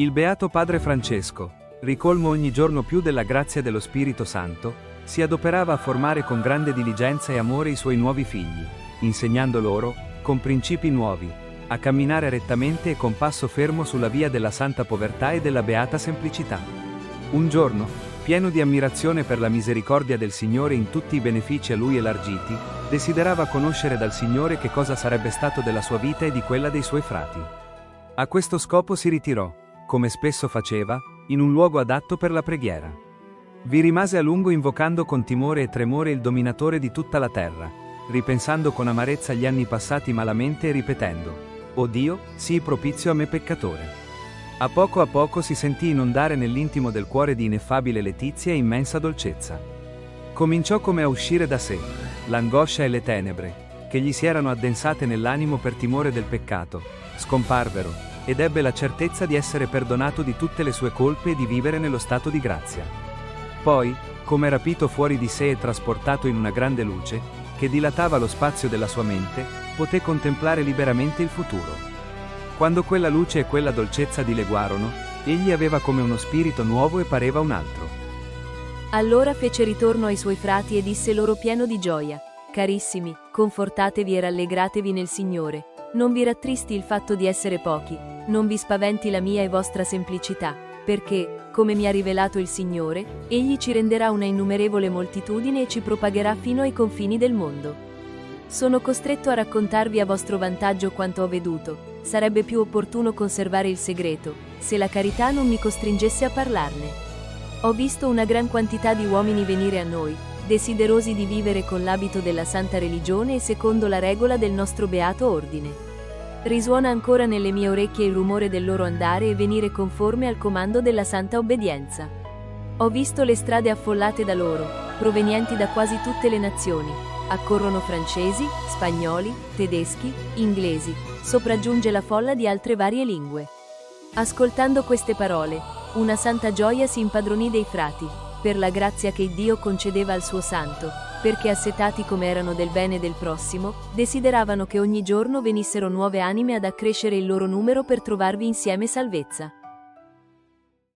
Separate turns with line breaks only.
Il Beato Padre Francesco, ricolmo ogni giorno più della grazia dello Spirito Santo, si adoperava a formare con grande diligenza e amore i suoi nuovi figli, insegnando loro, con principi nuovi, a camminare rettamente e con passo fermo sulla via della santa povertà e della beata semplicità. Un giorno, pieno di ammirazione per la misericordia del Signore in tutti i benefici a lui elargiti, desiderava conoscere dal Signore che cosa sarebbe stato della sua vita e di quella dei suoi frati. A questo scopo si ritirò, come spesso faceva, in un luogo adatto per la preghiera. Vi rimase a lungo invocando con timore e tremore il dominatore di tutta la terra, ripensando con amarezza gli anni passati malamente e ripetendo: «O Dio, sii propizio a me peccatore». A poco si sentì inondare nell'intimo del cuore di ineffabile letizia e immensa dolcezza. Cominciò come a uscire da sé, l'angoscia e le tenebre, che gli si erano addensate nell'animo per timore del peccato, scomparvero, ed ebbe la certezza di essere perdonato di tutte le sue colpe e di vivere nello stato di grazia. Poi, come rapito fuori di sé e trasportato in una grande luce, che dilatava lo spazio della sua mente, poté contemplare liberamente il futuro. Quando quella luce e quella dolcezza dileguarono, egli aveva come uno spirito nuovo e pareva un altro.
Allora fece ritorno ai suoi frati e disse loro pieno di gioia: «Carissimi, confortatevi e rallegratevi nel Signore. Non vi rattristi il fatto di essere pochi, non vi spaventi la mia e vostra semplicità, perché, come mi ha rivelato il Signore, Egli ci renderà una innumerevole moltitudine e ci propagherà fino ai confini del mondo. Sono costretto a raccontarvi a vostro vantaggio quanto ho veduto. Sarebbe più opportuno conservare il segreto, se la carità non mi costringesse a parlarne. Ho visto una gran quantità di uomini venire a noi, desiderosi di vivere con l'abito della santa religione e secondo la regola del nostro beato ordine. Risuona ancora nelle mie orecchie il rumore del loro andare e venire conforme al comando della santa obbedienza. Ho visto le strade affollate da loro, provenienti da quasi tutte le nazioni. Accorrono francesi, spagnoli, tedeschi, inglesi, sopraggiunge la folla di altre varie lingue. Ascoltando queste parole, una santa gioia si impadronì dei frati, per la grazia che Dio concedeva al suo santo, perché assetati come erano del bene del prossimo, desideravano che ogni giorno venissero nuove anime ad accrescere il loro numero per trovarvi insieme salvezza.